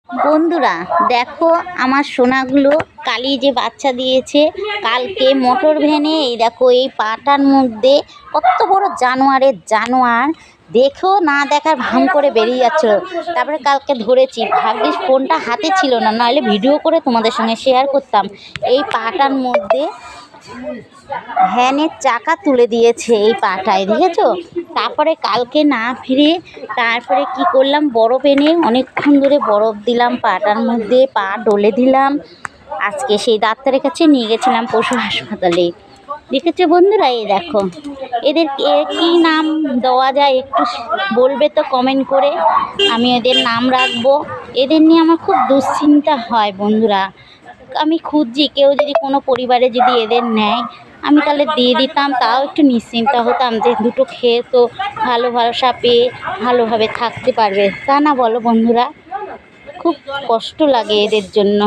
বন্ধুরা দেখো আমার সোনাগুলো কালি যে বাচ্চা দিয়েছে কালকে মোটর ভ্যানে। এই দেখো এই পাটার মধ্যে কত বড় জানোয়ার দেখো না দেখার ভান করে বেরিয়ে যাচ্ছিল। তারপরে কালকে ধরেছি, ভাগ্যিস ফোনটা হাতে ছিল না, নাহলে ভিডিও করে তোমাদের সঙ্গে শেয়ার করতাম। এই পাটার মধ্যে ভ্যানের চাকা তুলে দিয়েছে এই পাটায়, দেখেছো? তারপরে কালকে না ফিরে তারপরে কি করলাম, বরফ এনে অনেকক্ষণ ধরে বরফ দিলাম পাটার মধ্যে, পা ডলে দিলাম। আজকে সেই ডাক্তারের কাছে নিয়ে গেছিলাম পশু হাসপাতালে। দেখেছো বন্ধুরা? এই দেখো এদের কি নাম দেওয়া যায় একটু বলবে তো কমেন্ট করে, আমি এদের নাম রাখবো। এদের নিয়ে আমার খুব দুশ্চিন্তা হয় বন্ধুরা। আমি খুঁজছি কেউ যদি কোনো পরিবারে যদি এদের নেয় আমি তাহলে দিয়ে দিতাম, তাও একটু নিশ্চিন্তা হতাম যে দুটো খেয়ে তো ভালোবাসা পেয়ে ভালোভাবে থাকতে পারবে, তা না বলো বন্ধুরা? খুব কষ্ট লাগে এদের জন্য।